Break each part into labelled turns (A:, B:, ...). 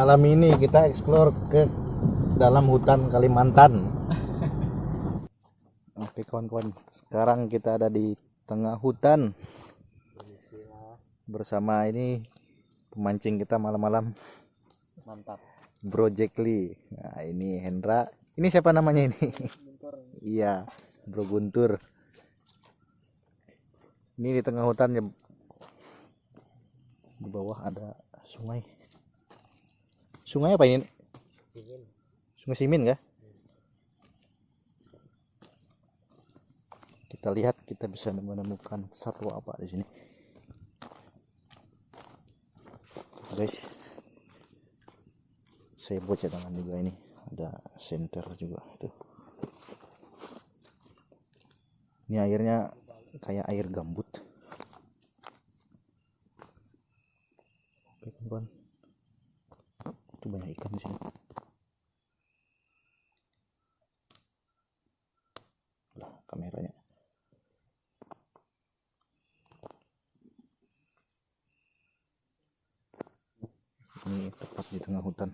A: Malam ini kita eksplor ke dalam hutan Kalimantan. Oke kawan-kawan, sekarang kita ada di tengah hutan bersama ini pemancing kita malam-malam.
B: Mantap.
A: Bro Jack Lee. Nah, ini Hendra. Ini siapa namanya ini?
B: Guntur.
A: Iya, Bro Guntur. Ini di tengah hutan ya. Di bawah ada sungai. Sungai apa ini?
B: Simin.
A: Sungai Simin kah? Kita lihat kita bisa menemukan satwa apa di sini. Guys, saya buat cadangan juga ini. Ada senter juga tuh. Ini airnya kayak air gambut. Oke kawan, itu banyak ikan di sini. Lah kameranya. Ini tepat di tengah hutan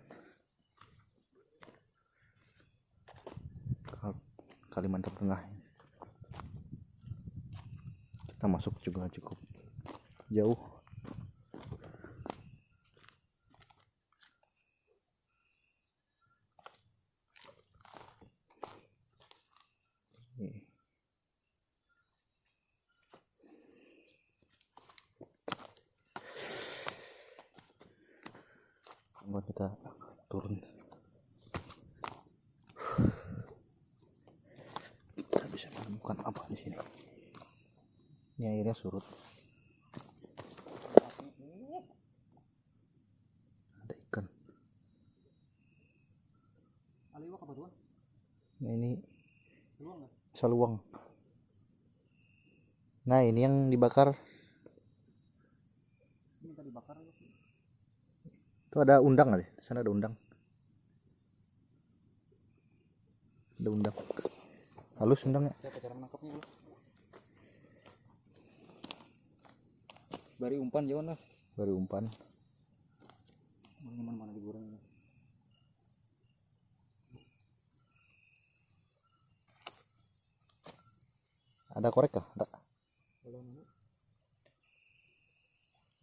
A: Kalimantan Tengah. Kita masuk juga cukup jauh. Buat kita turun. Kita bisa menemukan apa di sini. Ini airnya surut. Ada ikan.
B: Aliwak apa tuh?
A: Nah, ini
B: Saluang nggak?
A: saluang. Nah ini yang dibakar.
B: Ini tadi bakar.
A: Itu ada undang kali. Di sana ada undang. Ada undang. Halus undangnya.
B: Saya cara menangkapnya bu. Bari umpan jangan lah.
A: Baru umpan.
B: Mana digoreng ini.
A: Ada korek kah? Ada.
B: Kalau nunggu.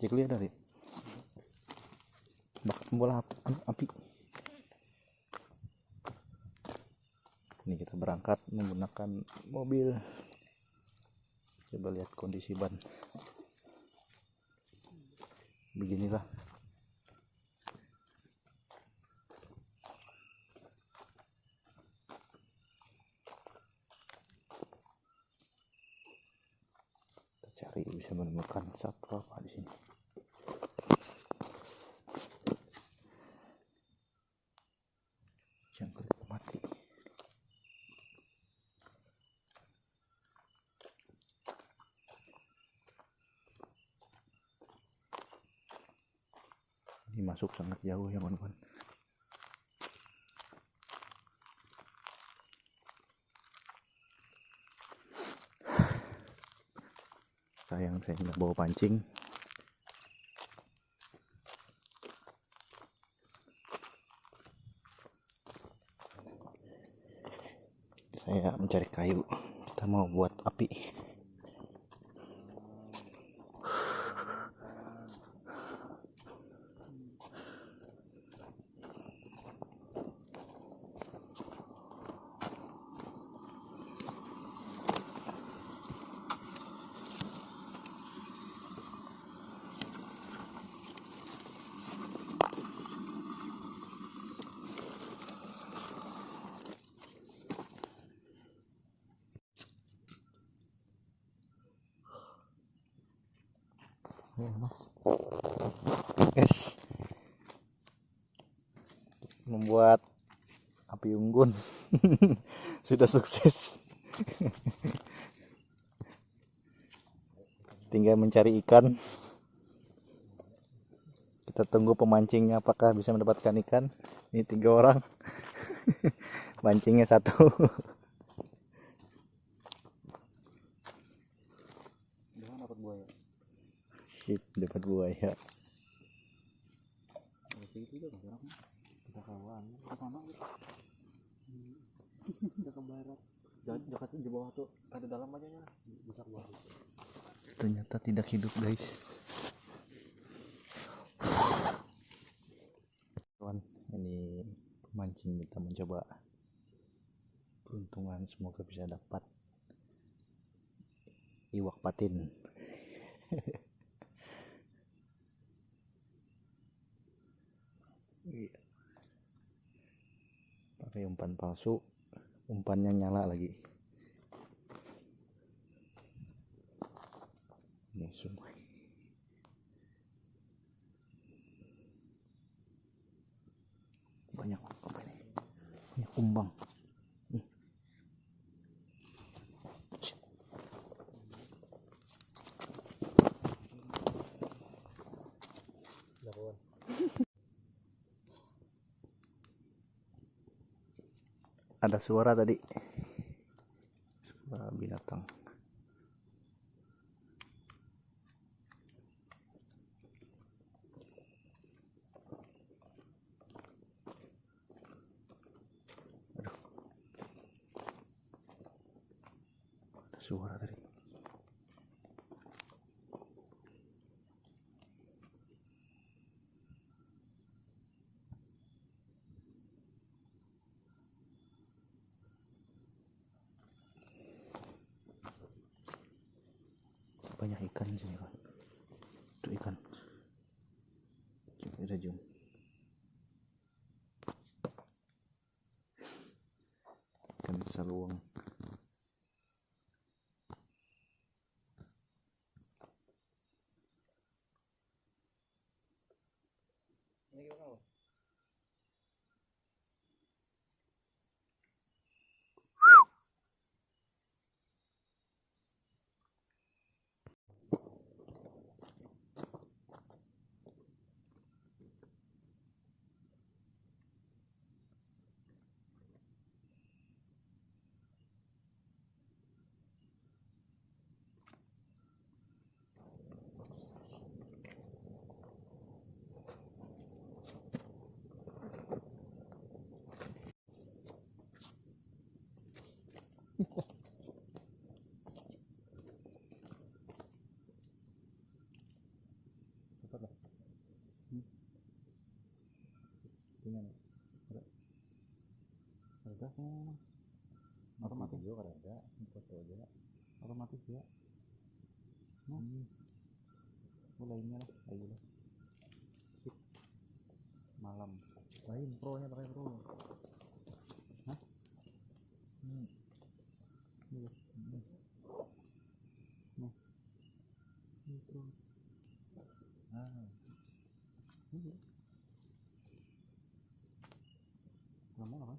A: Jack Lee ada sih. Bakar bola api. Ini kita berangkat menggunakan mobil. Coba lihat kondisi ban. Beginilah. Kita cari bisa menemukan satwa apa di sini. Jangkrik mati. Ini masuk sangat jauh ya kawan-kawan. Sayang saya nggak bawa pancing. Saya mencari kayu. Kita mau buat api. Ya, Mas. Guys, membuat api unggun sudah sukses. Tinggal mencari ikan. Kita tunggu pemancingnya apakah bisa mendapatkan ikan. Ini 3 orang. Mancingnya 1.
B: Jangan dapat buaya.
A: Sip, dapat buaya.
B: segitu juga kan kita kawan ke sana gitu. Kita ke barat dekat di bawah tuh ada dalam aja nya bisa ke bawah.
A: Ternyata tidak hidup guys. Kawan, ini pemancing kita mencoba peruntungan, semoga bisa dapat iwak patin. Iya. Pakai umpan palsu, umpannya nyala lagi. Ini sungai. Banyak apa ini? Banyak kumbang. Ada suara tadi, suara binatang. Aduh, ada suara tadi. Banyak ikan di sini kan. Itu ikan. Ada jum. Ikan saluang.
B: Ini gimana? Gimana? Ada otomatis juga ada foto aja otomatis ya. Mulainya lah ayo lah malam lain pro nya pakai pro. Hah? Ini pro. Ini lama kan?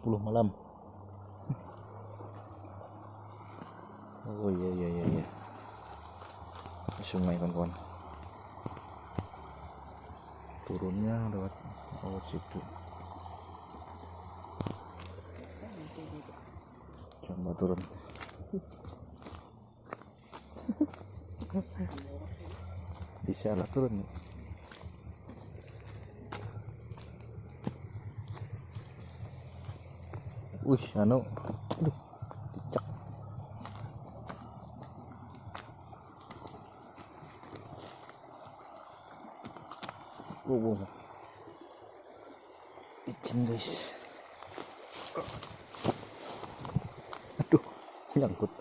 A: 10 malam. Oh iya. Sungai kawan-kawan. Turunnya lewat situ. Coba turun. Bisa lah turun. Wih, aduh, dicak. Wow. Licin guys. Aduh, nyangkut.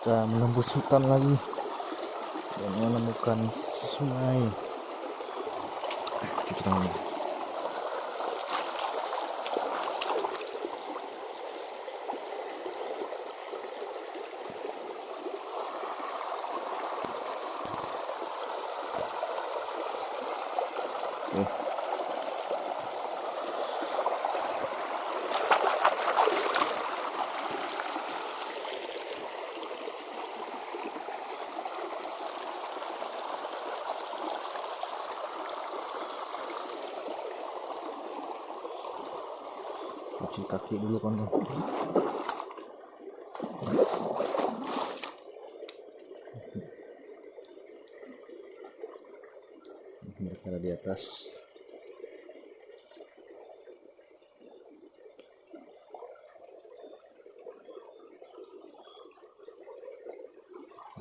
A: Kita menembus hutan lagi dan menemukan sungai. Cuci tangan. Oke. Cuci kaki dulu kawan-kawan. Mereka ada di atas.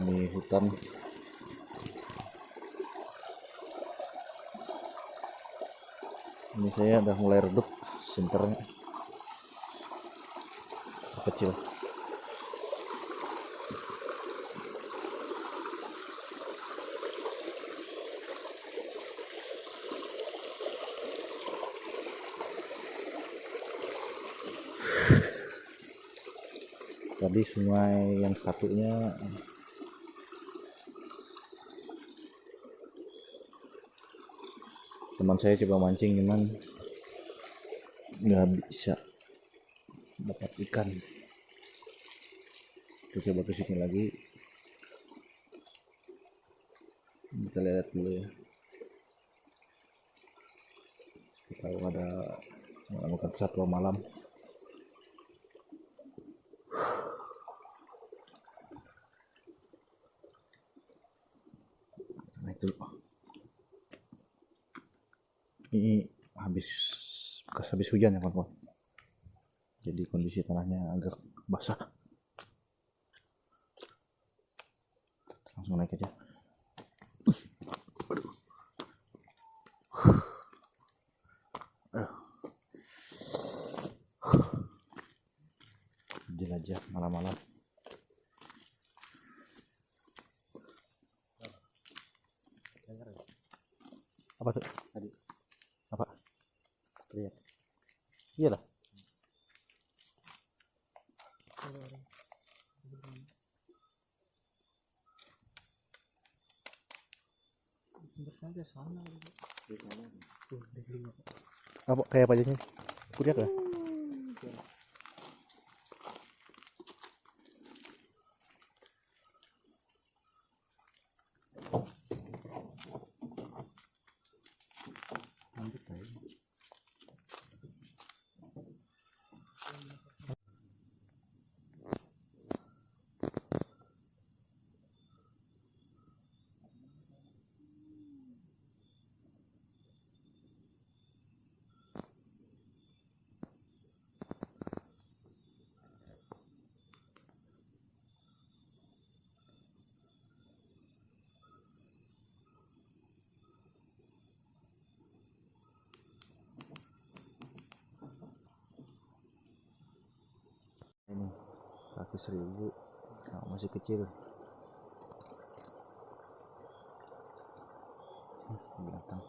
A: Ini hutan. Ini saya udah mulai redup senternya kecil. Tadi sungai yang satunya teman saya coba mancing cuman nggak bisa dapat ikan. Kita coba ke sini lagi, kita lihat dulu ya. Kita ada menemukan satwa malam. Naik dulu. Ini bekas habis hujan ya kawan-kawan, jadi kondisi tanahnya agak basah. Langsung naik aja. Jelajah malam-malam. Apa tuh tadi? Apa? Lihat. Iyalah. Apa kayak apa aja sih? Kuriak ya? Ini kaki 1000. Nah, masih kecil. Binatang.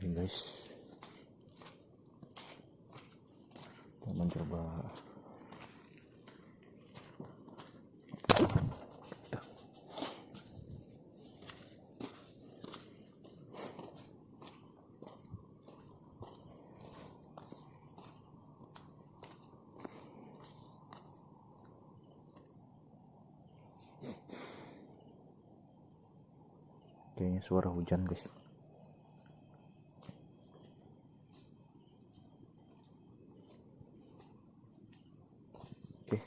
A: Oke guys, kita mencoba kayaknya suara hujan guys. Oke.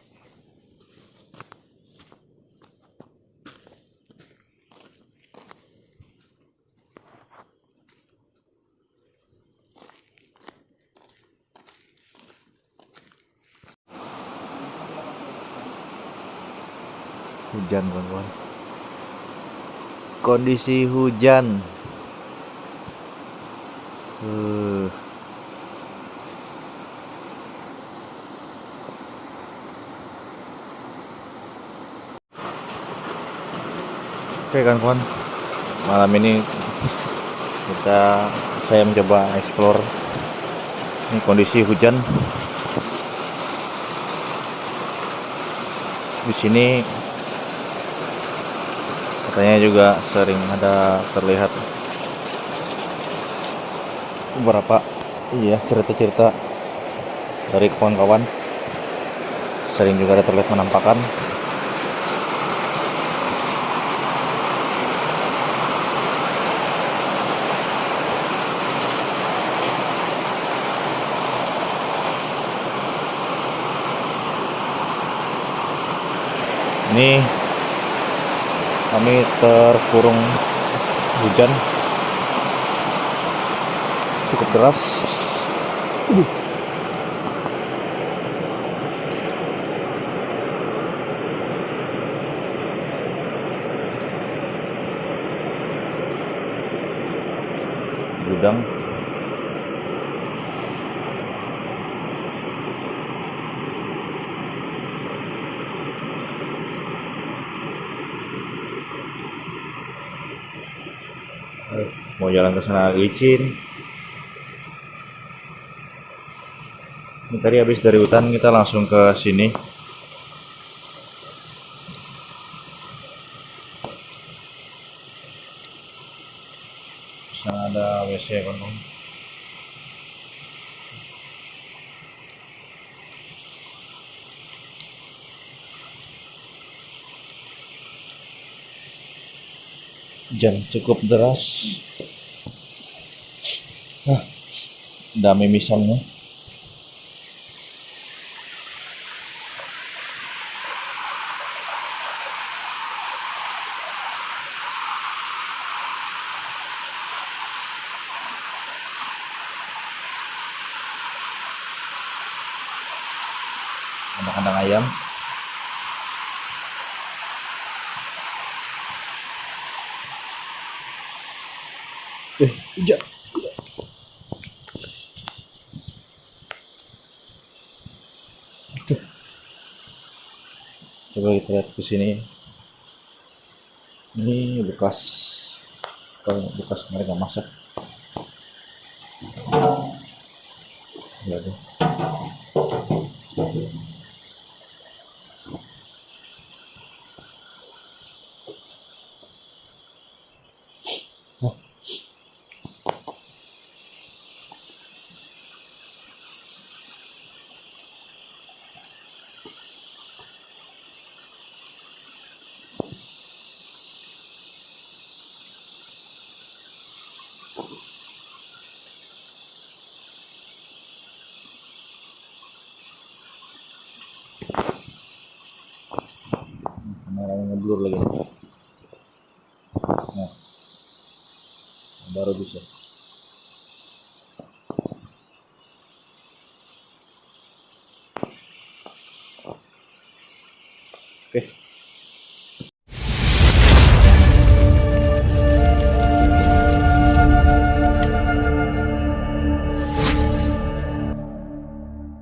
A: Hujan kawan-kawan. Kondisi hujan. Oke kawan-kawan, malam ini saya mencoba explore. Ini kondisi hujan. Di sini katanya juga sering ada terlihat beberapa cerita-cerita dari kawan-kawan. Sering juga ada terlihat menampakkan ini kami terkurung hujan cukup deras. Gudang mau jalan ke sana licin. Ini tadi habis dari hutan kita langsung ke sini. Di sana ada WC kan. Hujan cukup deras. Dami misalnya. Ada kandang ayam. Hujan. Coba kita lihat ke sini. Ini bekas mereka masak. Ya, kameranya ngeblur lagi. Nah, baru bisa. Oke.